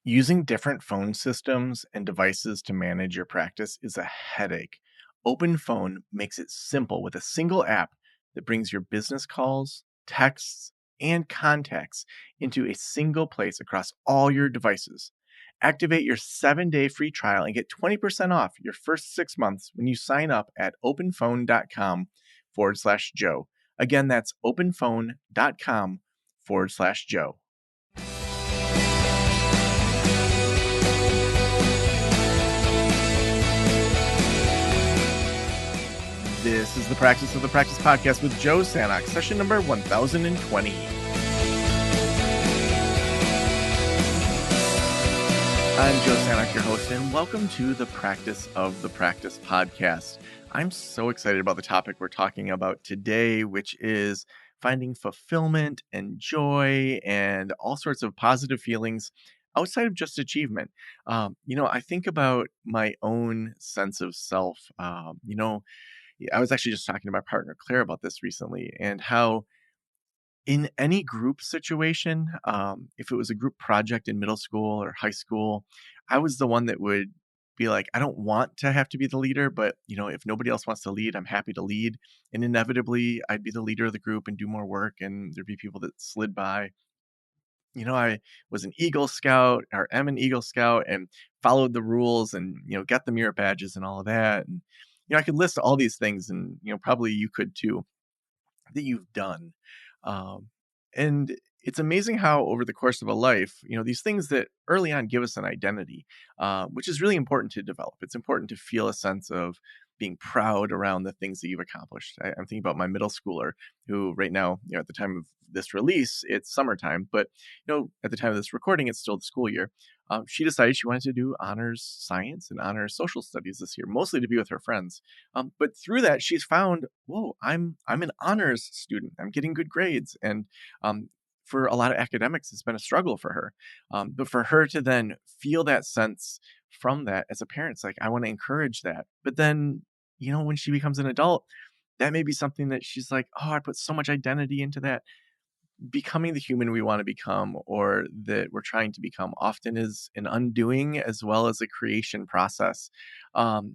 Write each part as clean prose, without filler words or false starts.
Using different phone systems and devices to manage your practice is a headache. Open Phone makes it simple with a single app that brings your business calls, texts, and contacts into a single place across all your devices. Activate your 7-day free trial and get 20% off your first 6 months when you sign up at openphone.com/Joe. Again, that's openphone.com/Joe. This is the Practice of the Practice podcast with Joe Sanok, session number 1020. I'm Joe Sanok, your host, and welcome to the Practice of the Practice podcast. I'm so excited about the topic we're talking about today, which is finding fulfillment and joy and all sorts of positive feelings outside of just achievement. I think about my own sense of self. I was actually just talking to my partner, Claire, about this recently, and how in any group situation, if it was a group project in middle school or high school, I was the one that would be like, I don't want to have to be the leader, but if nobody else wants to lead, I'm happy to lead. And inevitably, I'd be the leader of the group and do more work, and there'd be people that slid by. I was an Eagle Scout or am an Eagle Scout and followed the rules and, got the merit badges and all of that. And, I could list all these things and, probably you could too, that you've done. Um, and it's amazing how over the course of a life, these things that early on give us an identity, which is really important to develop. It's important to feel a sense of being proud around the things that you've accomplished. I'm thinking about my middle schooler who right now, at the time of this release, it's summertime, but, at the time of this recording, it's still the school year. She decided she wanted to do honors science and honors social studies this year, mostly to be with her friends. But through that, she's found, whoa, I'm an honors student. I'm getting good grades, and for a lot of academics, it's been a struggle for her. But for her to then feel that sense from that as a parent, it's like I want to encourage that. But then, when she becomes an adult, that may be something that she's like, oh, I put so much identity into that. Becoming the human we want to become or that we're trying to become often is an undoing as well as a creation process,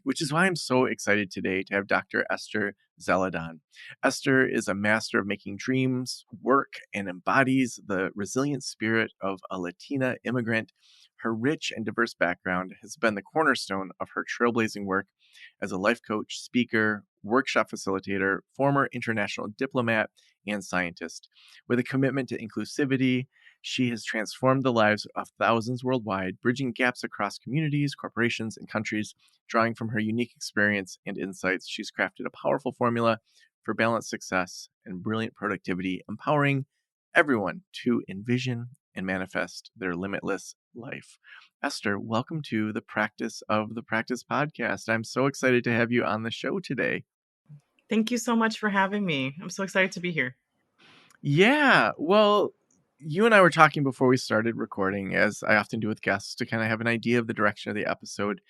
which is why I'm so excited today to have Dr. Esther Zeledon. Esther is a master of making dreams work and embodies the resilient spirit of a Latina immigrant. Her rich and diverse background has been the cornerstone of her trailblazing work as a life coach, speaker, workshop facilitator, former international diplomat, and scientist. With a commitment to inclusivity, she has transformed the lives of thousands worldwide, bridging gaps across communities, corporations, and countries. Drawing from her unique experience and insights, she's crafted a powerful formula for balanced success and brilliant productivity, empowering everyone to envision and manifest their limitless life. Esther, welcome to the Practice of the Practice podcast. I'm so excited to have you on the show today. Thank you so much for having me. I'm so excited to be here. Yeah, well, you and I were talking before we started recording, as I often do with guests, to kind of have an idea of the direction of the episode.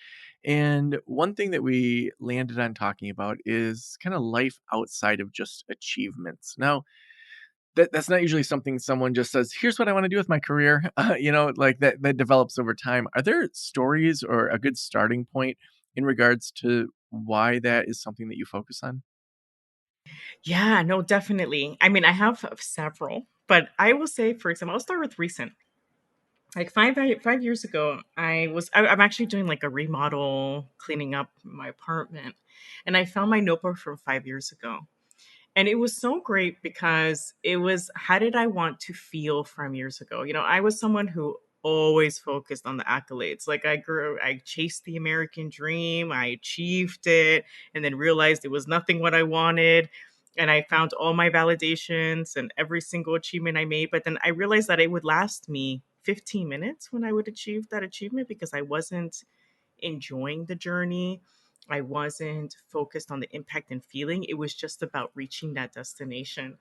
And one thing that we landed on talking about is kind of life outside of just achievements. Now, that's not usually something someone just says, here's what I want to do with my career, like that develops over time. Are there stories or a good starting point in regards to why that is something that you focus on? Yeah, no, definitely. I mean, I have several, but I will say, for example, I'll start with recent. Like 5 years ago, I'm actually doing like a remodel, cleaning up my apartment, and I found my notebook from 5 years ago. And it was so great because it was how did I want to feel from years ago? I was someone who always focused on the accolades. Like I chased the American dream, I achieved it, and then realized it was nothing what I wanted. And I found all my validations and every single achievement I made. But then I realized that it would last me 15 minutes when I would achieve that achievement because I wasn't enjoying the journey. I wasn't focused on the impact and feeling. It was just about reaching that destination.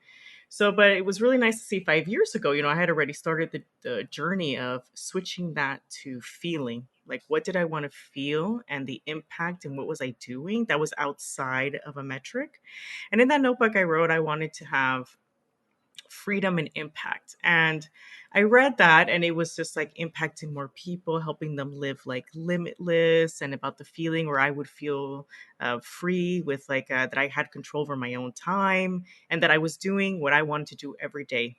So, but it was really nice to see 5 years ago, I had already started the journey of switching that to feeling. Like, what did I want to feel and the impact and what was I doing that was outside of a metric? And in that notebook, I wrote I wanted to have freedom and impact. And I read that, and it was just like impacting more people, helping them live like limitless, and about the feeling where I would feel free with like that I had control over my own time, and that I was doing what I wanted to do every day.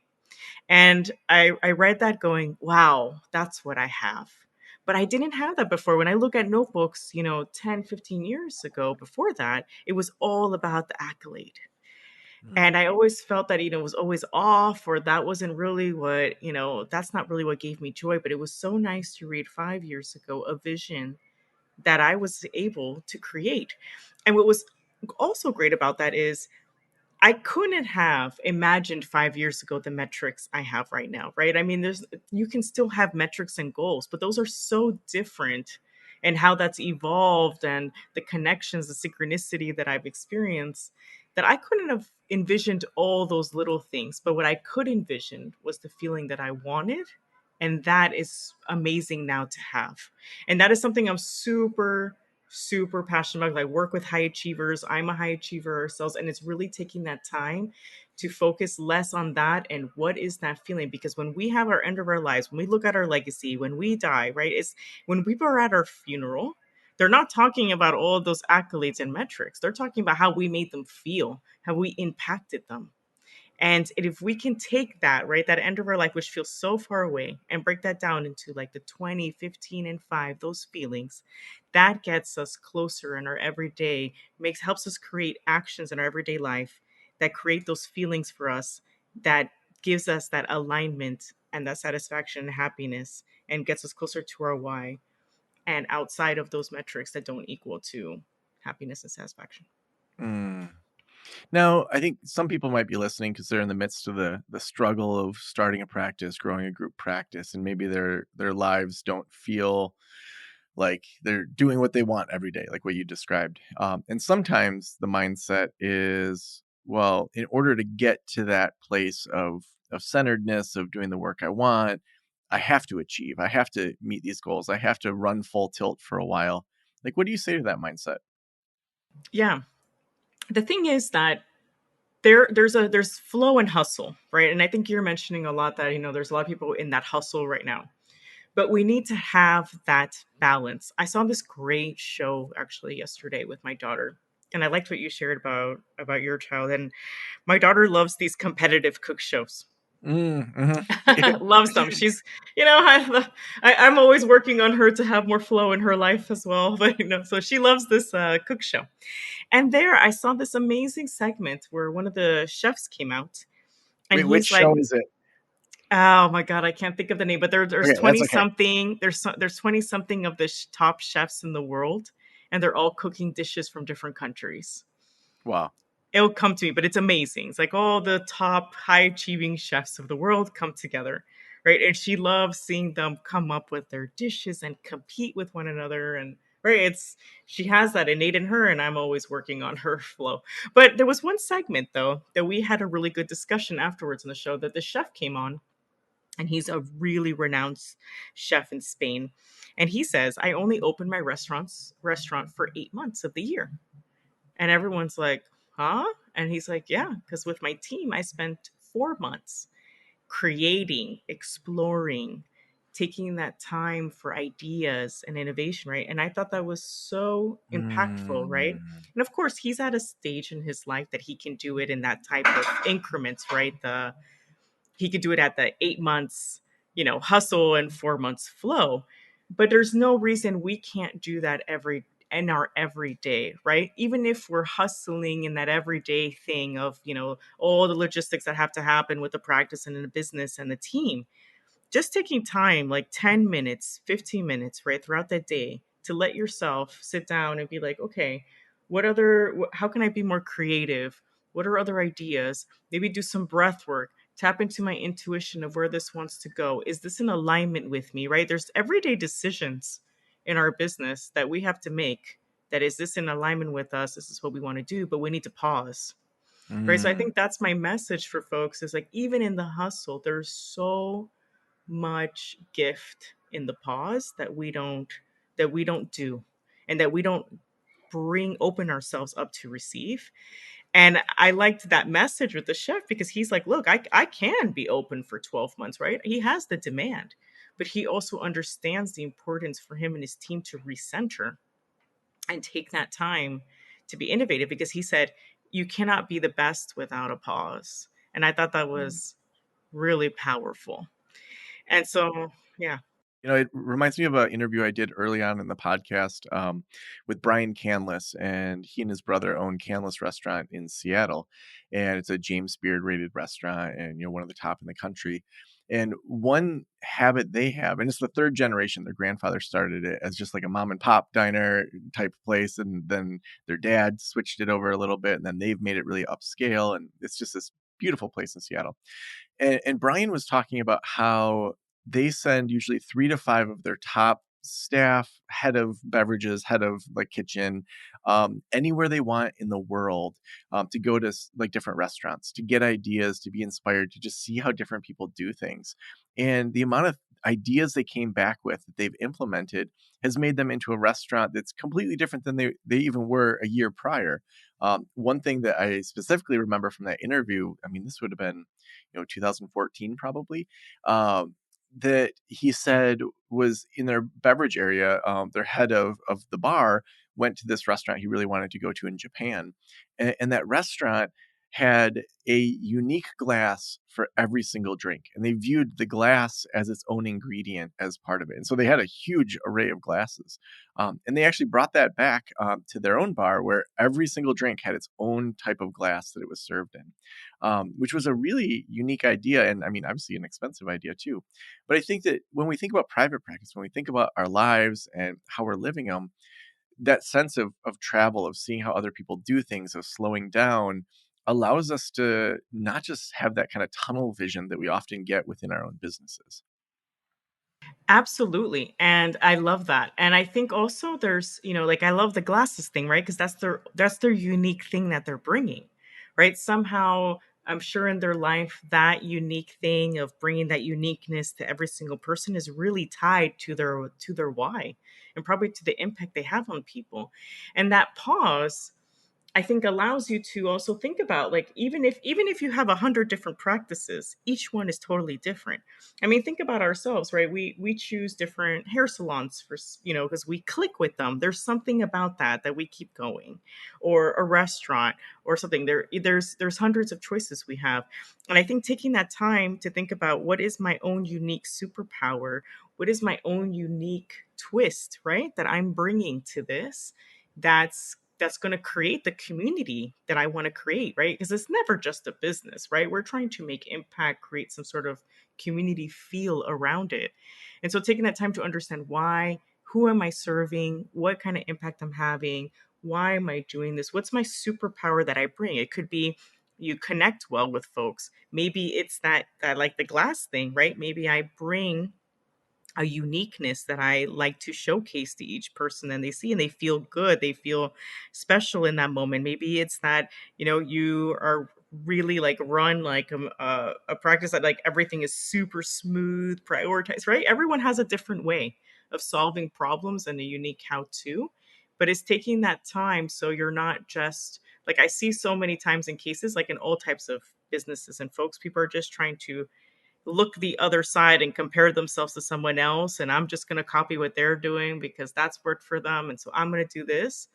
And I read that going, wow, that's what I have. But I didn't have that before. When I look at notebooks, 10, 15 years ago, before that, it was all about the accolade. And I always felt that, it was always off, or that wasn't really what, that's not really what gave me joy. But it was so nice to read 5 years ago a vision that I was able to create. And what was also great about that is I couldn't have imagined 5 years ago the metrics I have right now, right? I mean, you can still have metrics and goals, but those are so different, and how that's evolved, and the connections, the synchronicity that I've experienced, that I couldn't have envisioned all those little things. But what I could envision was the feeling that I wanted. And that is amazing now to have. And that is something I'm super, super passionate about. I work with high achievers. I'm a high achiever ourselves. And it's really taking that time to focus less on that and what is that feeling. Because when we have our end of our lives, when we look at our legacy, when we die, right? It's when people are at our funeral, they're not talking about all of those accolades and metrics. They're talking about how we made them feel, how we impacted them. And if we can take that, right, that end of our life, which feels so far away, and break that down into like the 20, 15, and 5, those feelings, that gets us closer in our everyday, helps us create actions in our everyday life that create those feelings for us, that gives us that alignment and that satisfaction and happiness, and gets us closer to our why, and outside of those metrics that don't equal to happiness and satisfaction. Mm. Now, I think some people might be listening because they're in the midst of the struggle of starting a practice, growing a group practice, and maybe their lives don't feel like they're doing what they want every day, like what you described. And sometimes the mindset is, well, in order to get to that place of centeredness, of doing the work I want, I have to achieve. I have to meet these goals. I have to run full tilt for a while. Like, what do you say to that mindset? Yeah. The thing is that there's flow and hustle, right? And I think you're mentioning a lot that, there's a lot of people in that hustle right now. But we need to have that balance. I saw this great show actually yesterday with my daughter. And I liked what you shared about your child. And my daughter loves these competitive cook shows. Mm, mhm. Loves them. She's, I'm always working on her to have more flow in her life as well. But so she loves this cook show. And there I saw this amazing segment where one of the chefs came out, and Wait, which he's like, show is it? oh my god, I can't think of the name, but there's Okay, that's 20 okay. something, there's 20 something of the top chefs in the world, and they're all cooking dishes from different countries. Wow. It'll come to me, but it's amazing. It's like all the top high achieving chefs of the world come together, right? And she loves seeing them come up with their dishes and compete with one another. And right, she has that innate in her, and I'm always working on her flow. But there was one segment though that we had a really good discussion afterwards in the show, that the chef came on, and he's a really renowned chef in Spain. And he says, I only open my restaurant for 8 months of the year. And everyone's like, huh? And he's like, yeah, because with my team, I spent 4 months creating, exploring, taking that time for ideas and innovation, right? And I thought that was so impactful, right? Mm, And of course, he's at a stage in his life that he can do it in that type of increments, right? He could do it at the 8 months, hustle, and 4 months flow. But there's no reason we can't do that in our everyday, right? Even if we're hustling in that everyday thing of, all the logistics that have to happen with the practice and in the business and the team, just taking time, like 10 minutes, 15 minutes, right, throughout that day, to let yourself sit down and be like, okay, how can I be more creative? What are other ideas? Maybe do some breath work, tap into my intuition of where this wants to go. Is this in alignment with me, right? There's everyday decisions in our business that we have to make. That, is this in alignment with us? This is what we want to do, but we need to pause, right? So I mm, think that's my message for folks, is like, even in the hustle, there's so much gift in the pause that we don't do, and that we don't open ourselves up to receive. And I liked that message with the chef because he's like, look, I can be open for 12 months, right? He has the demand, but he also understands the importance for him and his team to recenter and take that time to be innovative, because he said, you cannot be the best without a pause. And I thought that was really powerful. And so, yeah. It reminds me of an interview I did early on in the podcast with Brian Canlis, and he and his brother own Canlis Restaurant in Seattle, and it's a James Beard rated restaurant, and one of the top in the country. And one habit they have, and it's the third generation. Their grandfather started it as just like a mom and pop diner type place, and then their dad switched it over a little bit, and then they've made it really upscale, and it's just this beautiful place in Seattle. And Brian was talking about how they send usually 3 to 5 of their top staff, head of beverages, head of, like, kitchen, anywhere they want in the world, to go to like, different restaurants, to get ideas, to be inspired, to just see how different people do things. And the amount of ideas they came back with that they've implemented has made them into a restaurant that's completely different than they even were a year prior. One thing that I specifically remember from that interview, I mean, this would have been 2014 probably, that he said was in their beverage area. Their head of the bar went to this restaurant he really wanted to go to in Japan, and that restaurant had a unique glass for every single drink, and they viewed the glass as its own ingredient as part of it. And so they had a huge array of glasses, and they actually brought that back to their own bar, where every single drink had its own type of glass that it was served in, which was a really unique idea, and I mean, obviously an expensive idea too. But I think that when we think about private practice, when we think about our lives and how we're living them, that sense of travel, of seeing how other people do things, of slowing down, allows us to not just have that kind of tunnel vision that we often get within our own businesses. Absolutely. And I love that. And I think also there's, like I love the glasses thing, right? Because that's their unique thing that they're bringing. Right? Somehow I'm sure in their life that unique thing of bringing that uniqueness to every single person is really tied to their why, and probably to the impact they have on people. And that pause, I think, allows you to also think about, like, even if you have 100 different practices, each one is totally different. I mean, think about ourselves, right? We choose different hair salons for because we click with them. There's something about that we keep going, or a restaurant or something. There's hundreds of choices we have, and I think taking that time to think about what is my own unique superpower, what is my own unique twist, right? That I'm bringing to this, that's going to create the community that I want to create, right? Because it's never just a business, right? We're trying to make impact, create some sort of community feel around it. And so taking that time to understand why, who am I serving, what kind of impact I'm having, why am I doing this, what's my superpower that I bring? It could be you connect well with folks. Maybe it's that like the glass thing, right? Maybe I bring a uniqueness that I like to showcase to each person, and they see and they feel good. They feel special in that moment. Maybe it's that, you are really like run like a practice that like everything is super smooth, prioritized, right? Everyone has a different way of solving problems and a unique how to, but it's taking that time so you're not just like, I see so many times in cases like in all types of businesses and folks, people are just trying to look the other side and compare themselves to someone else, and I'm just going to copy what they're doing because that's worked for them, and so I'm going to do this,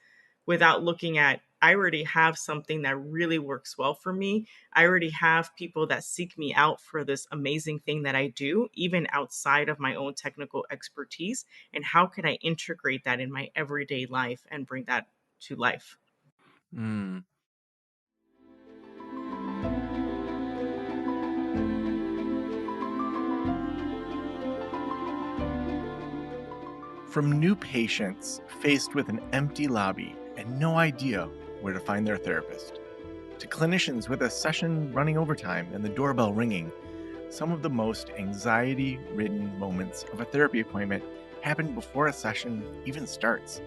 without looking at, I already have something that really works well for me. I already have people that seek me out for this amazing thing that I do, even outside of my own technical expertise, and how can I integrate that in my everyday life and bring that to life? Mm. From new patients faced with an empty lobby and no idea where to find their therapist, to clinicians with a session running overtime and the doorbell ringing, some of the most anxiety ridden moments of a therapy appointment happen before a session even starts.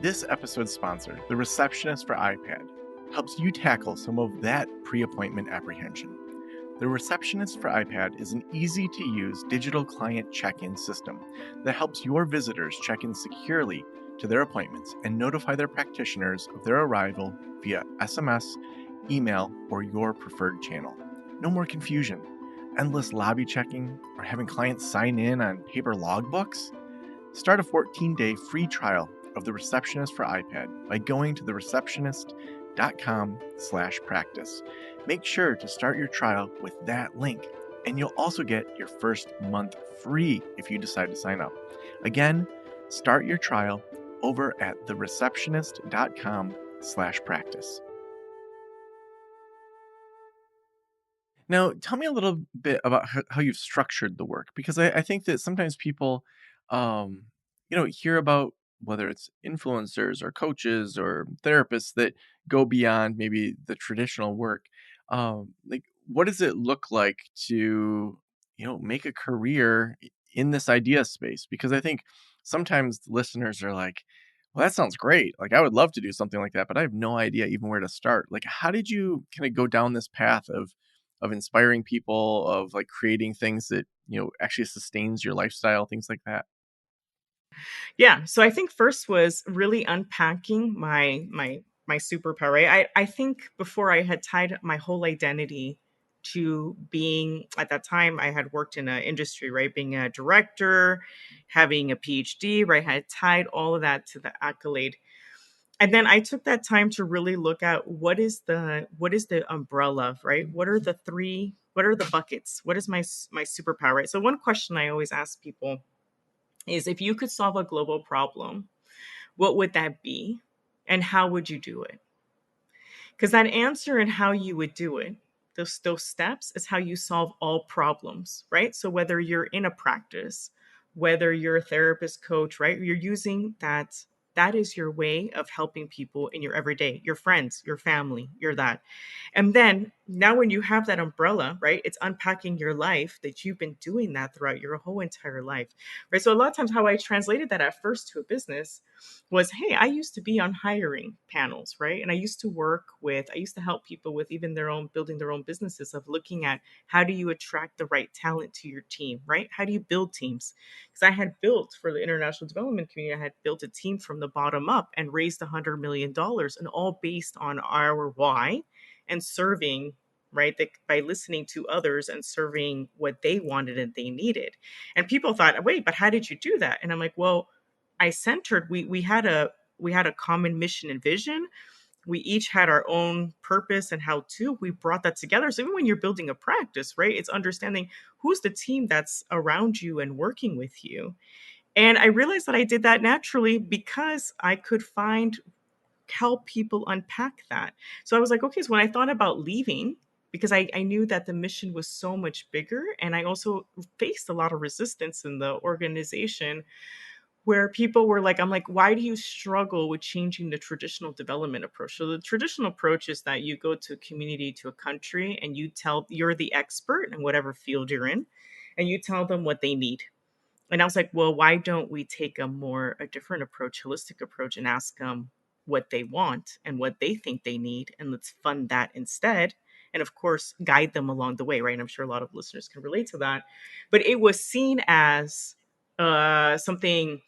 This episode's sponsor, the Receptionist for iPad, helps you tackle some of that pre appointment apprehension. The Receptionist for iPad is an easy to use digital client check in system that helps your visitors check in securely to their appointments and notify their practitioners of their arrival via SMS, email, or your preferred channel. No more confusion, endless lobby checking, or having clients sign in on paper logbooks. Start a 14-day free trial of The Receptionist for iPad by going to thereceptionist.com/practice. Make sure to start your trial with that link, and you'll also get your first month free if you decide to sign up. Again, start your trial over at thereceptionist.com/practice. Now, tell me a little bit about how you've structured the work, because I think that sometimes people, um, hear about whether it's influencers or coaches or therapists that go beyond maybe the traditional work. Like, what does it look like to, make a career in this idea space? Because I think sometimes listeners are like, well, that sounds great. Like, I would love to do something like that, but I have no idea even where to start. Like, how did you kind of go down this path of inspiring people, of like creating things that, actually sustains your lifestyle, things like that? Yeah. So I think first was really unpacking my superpower. Right? I think before I had tied my whole identity to being at that time I had worked in an industry, right? Being a director, having a PhD, right? I had tied all of that to the accolade. And then I took that time to really look at what is the umbrella, right? What are the buckets? What is my superpower, right? So one question I always ask people is, if you could solve a global problem, what would that be? And how would you do it? Because that answer and how you would do it, those steps is how you solve all problems, right? So whether you're in a practice, whether you're a therapist, coach, right? You're using that is your way of helping people in your everyday, your friends, your family, you're that. And then now when you have that umbrella, right, it's unpacking your life that you've been doing that throughout your whole entire life, right? So a lot of times how I translated that at first to a business was, hey, I used to be on hiring panels, right? And I used to help people with even building their own businesses, of looking at how do you attract the right talent to your team, right? How do you build teams? Because I had built for the international development community, I had built a team from the bottom up and raised $100 million, and all based on our why and serving, right, by listening to others and serving what they wanted and they needed. And people thought, wait, but how did you do that? And I'm like, well, I centered, we had a common mission and vision. We each had our own purpose and how to we brought that together. So even when you're building a practice, right, it's understanding who's the team that's around you and working with you. And I realized that I did that naturally because I could help people unpack that. So I was like, okay, so when I thought about leaving, because I knew that the mission was so much bigger, and I also faced a lot of resistance in the organization, where people were like, I'm like, why do you struggle with changing the traditional development approach? So the traditional approach is that you go to a community, to a country, and you're the expert in whatever field you're in, and you tell them what they need. And I was like, well, why don't we take a different approach, holistic approach, and ask them what they want and what they think they need, and let's fund that instead. And of course, guide them along the way, right? And I'm sure a lot of listeners can relate to that. But it was seen as something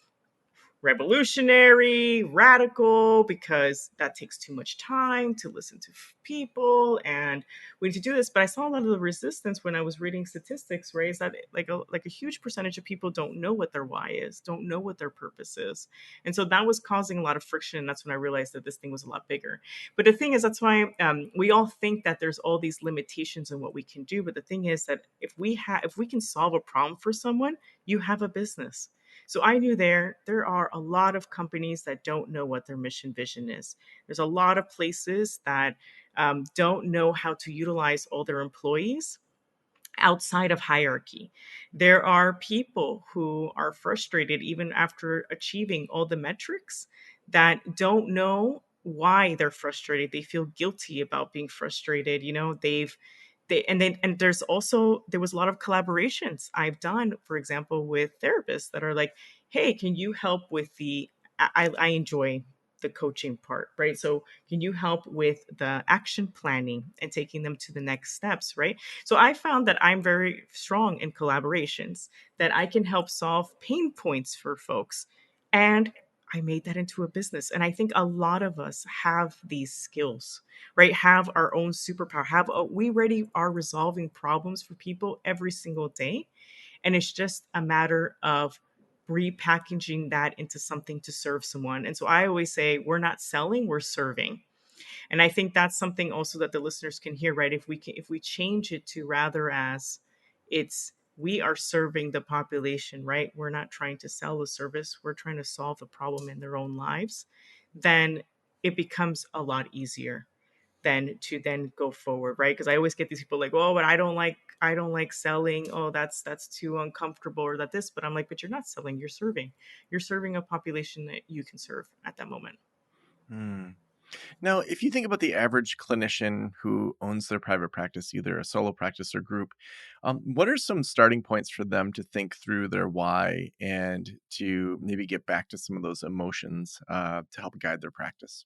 revolutionary, radical, because that takes too much time to listen to people, and we need to do this. But I saw a lot of the resistance when I was reading statistics, right? Is that like a huge percentage of people don't know what their why is, don't know what their purpose is, and so that was causing a lot of friction. And that's when I realized that this thing was a lot bigger. But the thing is, that's why we all think that there's all these limitations in what we can do. But the thing is that if we can solve a problem for someone, you have a business. So I knew there are a lot of companies that don't know what their mission vision is. There's a lot of places that don't know how to utilize all their employees outside of hierarchy. There are people who are frustrated even after achieving all the metrics, that don't know why they're frustrated. They feel guilty about being frustrated. And there was a lot of collaborations I've done, for example, with therapists that are like, hey, can you help with I enjoy the coaching part, right? So can you help with the action planning and taking them to the next steps, right? So I found that I'm very strong in collaborations, that I can help solve pain points for folks. And I made that into a business. And I think a lot of us have these skills, right? Have our own superpower. We already are resolving problems for people every single day. And it's just a matter of repackaging that into something to serve someone. And so I always say, we're not selling, we're serving. And I think that's something also that the listeners can hear, right? If we change it to rather as it's we are serving the population, right? We're not trying to sell a service, we're trying to solve a problem in their own lives, then it becomes a lot easier than to then go forward, right? Because I always get these people like, oh, but I don't like selling. Oh, that's too uncomfortable or that this, but I'm like, but you're not selling, you're serving. You're serving a population that you can serve at that moment. Hmm. Now, if you think about the average clinician who owns their private practice, either a solo practice or group, what are some starting points for them to think through their why and to maybe get back to some of those emotions to help guide their practice?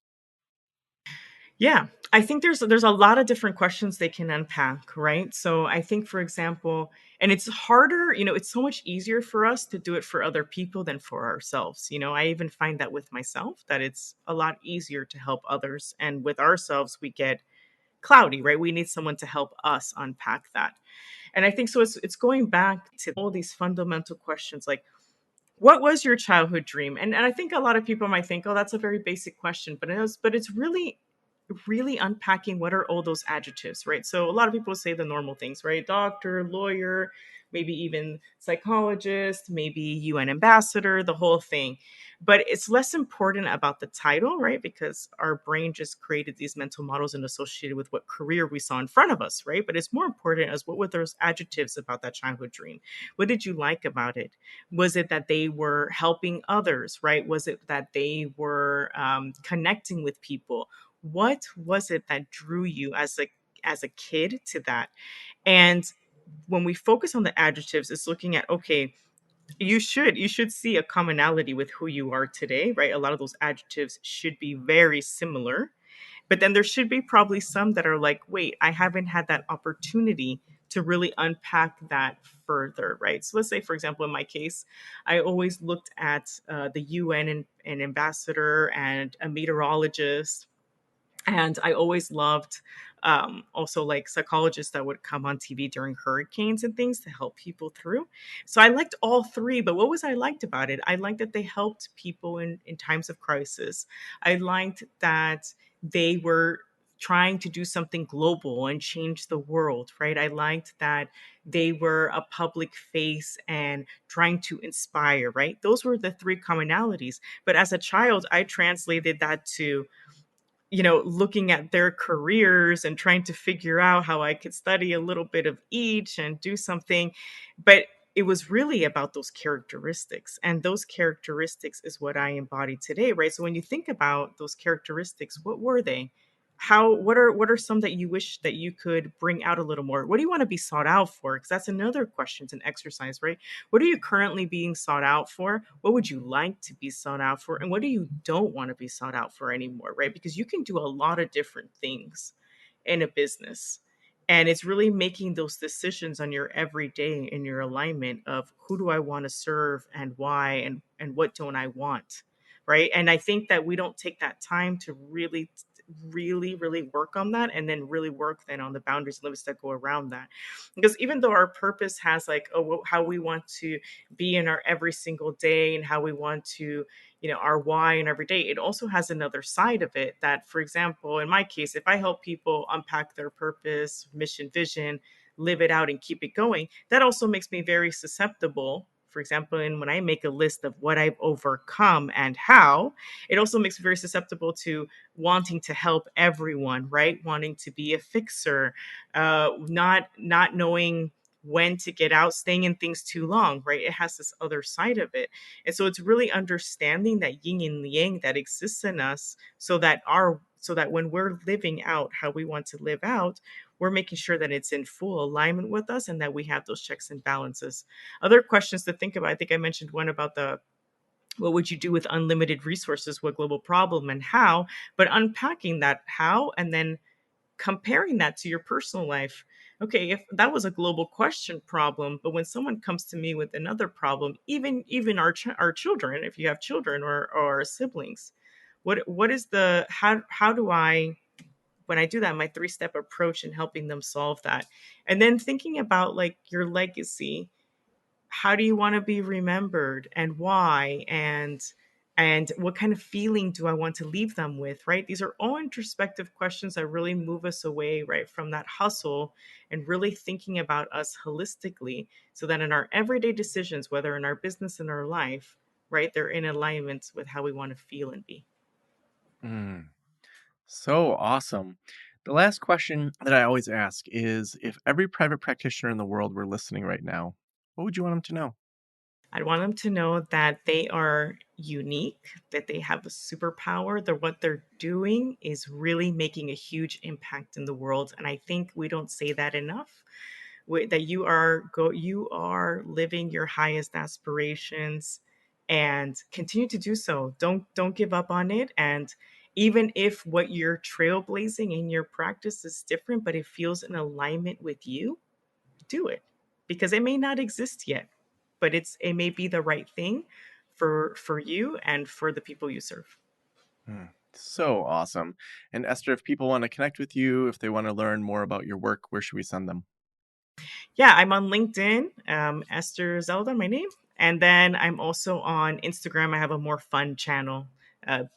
Yeah, I think there's a lot of different questions they can unpack, right? So I think, for example, and it's harder, it's so much easier for us to do it for other people than for ourselves. I even find that with myself that it's a lot easier to help others, and with ourselves we get cloudy, right? We need someone to help us unpack that. And I think so it's going back to all these fundamental questions like what was your childhood dream? And I think a lot of people might think, oh, that's a very basic question, but it's really unpacking what are all those adjectives, right? So a lot of people say the normal things, right? Doctor, lawyer, maybe even psychologist, maybe UN ambassador, the whole thing. But it's less important about the title, right? Because our brain just created these mental models and associated with what career we saw in front of us, right? But it's more important as what were those adjectives about that childhood dream? What did you like about it? Was it that they were helping others, right? Was it that they were connecting with people? What was it that drew you as a kid to that? And when we focus on the adjectives, it's looking at, okay, you should see a commonality with who you are today, right? A lot of those adjectives should be very similar, but then there should be probably some that are like, wait, I haven't had that opportunity to really unpack that further, right? So let's say, for example, in my case, I always looked at the UN and ambassador and a meteorologist, and I always loved also like psychologists that would come on TV during hurricanes and things to help people through. So I liked all three, but what was I liked about it? I liked that they helped people in times of crisis. I liked that they were trying to do something global and change the world, right? I liked that they were a public face and trying to inspire, right? Those were the three commonalities. But as a child, I translated that to looking at their careers and trying to figure out how I could study a little bit of each and do something. But it was really about those characteristics. And those characteristics is what I embody today, right? So when you think about those characteristics, what were they? What are some that you wish that you could bring out a little more? What do you want to be sought out for? Because that's another question. It's an exercise, right? What are you currently being sought out for? What would you like to be sought out for? And what do you don't want to be sought out for anymore, right? Because you can do a lot of different things in a business. And it's really making those decisions on your everyday in your alignment of who do I want to serve and why and what don't I want? Right. And I think that we don't take that time to really work on that and then really work then on the boundaries and limits that go around that, because even though our purpose has like, oh, how we want to be in our every single day and how we want to, our why in every day, it also has another side of it that, for example, in my case, if I help people unpack their purpose, mission, vision, live it out and keep it going, that also makes me very susceptible. For example, and when I make a list of what I've overcome and how, it also makes me very susceptible to wanting to help everyone, right? Wanting to be a fixer, not knowing when to get out, staying in things too long, right? It has this other side of it. And so it's really understanding that yin and yang that exists in us so that when we're living out how we want to live out, we're making sure that it's in full alignment with us and that we have those checks and balances. Other questions to think about. I think I mentioned one about the what would you do with unlimited resources, what global problem and how, but unpacking that how and then comparing that to your personal life. Okay, if that was a global question problem, but when someone comes to me with another problem, even our children, if you have children or siblings, what is the how do I, when I do that, my three-step approach in helping them solve that? And then thinking about like your legacy, how do you want to be remembered and why, and what kind of feeling do I want to leave them with, right? These are all introspective questions that really move us away, right, from that hustle and really thinking about us holistically, so that in our everyday decisions, whether in our business and our life, right, they're in alignment with how we want to feel and be. Mm, so awesome. The last question that I always ask is, if every private practitioner in the world were listening right now, what would you want them to know? I want them to know that they are unique, that they have a superpower, that what they're doing is really making a huge impact in the world. And I think we don't say that enough. That you are living your highest aspirations, and continue to do so. Don't give up on it. And even if what you're trailblazing in your practice is different, but it feels in alignment with you, do it, because it may not exist yet, but it may be the right thing for you and for the people you serve. So awesome. And Esther, if people want to connect with you, if they want to learn more about your work, where should we send them? Yeah, I'm on LinkedIn, Esther Zeledon, my name. And then I'm also on Instagram. I have a more fun channel,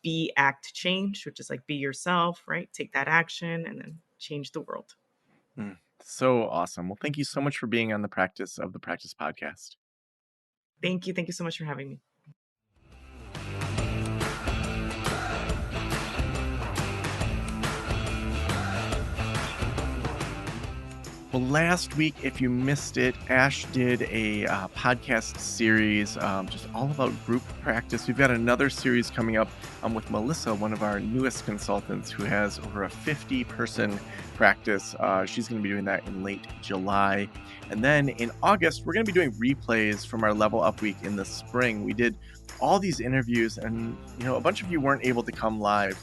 Be Act Change, which is like be yourself, right? Take that action and then change the world. So awesome. Well, thank you so much for being on the Practice of the Practice podcast. Thank you. Thank you so much for having me. Well, last week, if you missed it, Ash did a podcast series just all about group practice. We've got another series coming up with Melissa, one of our newest consultants, who has over a 50-person practice. She's going to be doing that in late July. And then in August, we're going to be doing replays from our Level Up Week in the spring. We did all these interviews, and a bunch of you weren't able to come live.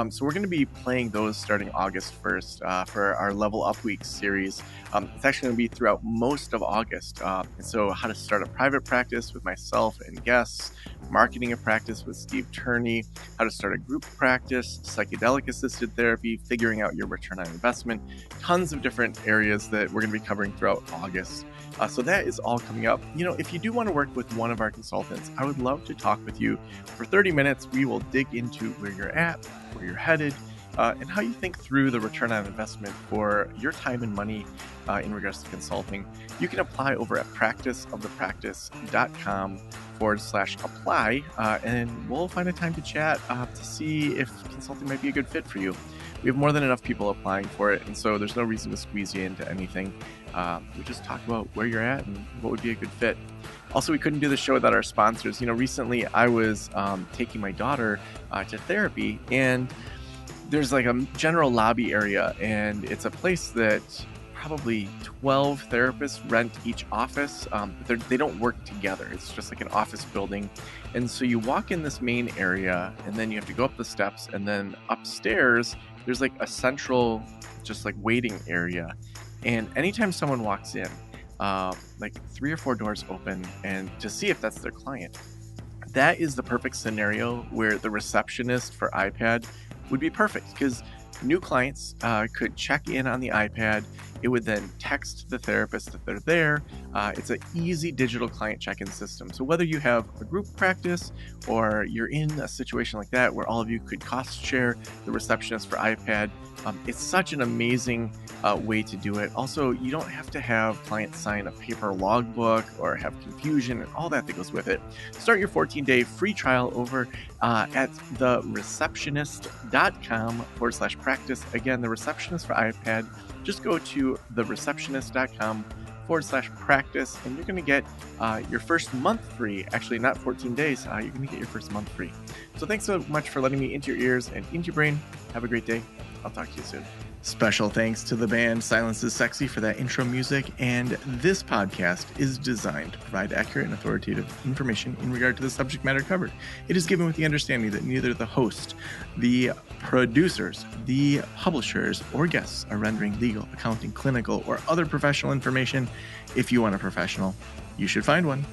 So we're going to be playing those starting August 1st for our Level Up Week series. It's actually going to be throughout most of August. And so how to start a private practice with myself and guests, marketing a practice with Steve Turney, how to start a group practice, psychedelic-assisted therapy, figuring out your return on investment, tons of different areas that we're going to be covering throughout August. So that is all coming up. If you do want to work with one of our consultants, I would love to talk with you for 30 minutes. We will dig into where you're at, where you're headed, and how you think through the return on investment for your time and money in regards to consulting. You can apply over at practiceofthepractice.com/apply, and we'll find a time to chat to see if consulting might be a good fit for you. We have more than enough people applying for it, and so there's no reason to squeeze you into anything. We just talk about where you're at and what would be a good fit. Also, we couldn't do the show without our sponsors. Recently I was taking my daughter to therapy, and there's like a general lobby area, and it's a place that probably 12 therapists rent each office, but they don't work together. It's just like an office building. And so you walk in this main area, and then you have to go up the steps, and then upstairs there's like a central just like waiting area. And anytime someone walks in, like 3 or 4 doors open, and to see if that's their client. That is the perfect scenario where the receptionist for iPad would be perfect, because new clients could check in on the iPad. It would then text the therapist that they're there. It's an easy digital client check-in system. So whether you have a group practice or you're in a situation like that where all of you could cost share the receptionist for iPad, it's such an amazing way to do it. Also, you don't have to have clients sign a paper logbook or have confusion and all that goes with it. Start your 14-day free trial over at thereceptionist.com/practice. Again, the receptionist for iPad. Just go to thereceptionist.com/practice, and you're going to get your first month free. Actually, not 14 days. You're going to get your first month free. So thanks so much for letting me into your ears and into your brain. Have a great day. I'll talk to you soon. Special thanks to the band Silence is Sexy for that intro music, and this podcast is designed to provide accurate and authoritative information in regard to the subject matter covered. It is given with the understanding that neither the host, the producers, the publishers, or guests are rendering legal, accounting, clinical, or other professional information. If you want a professional, you should find one.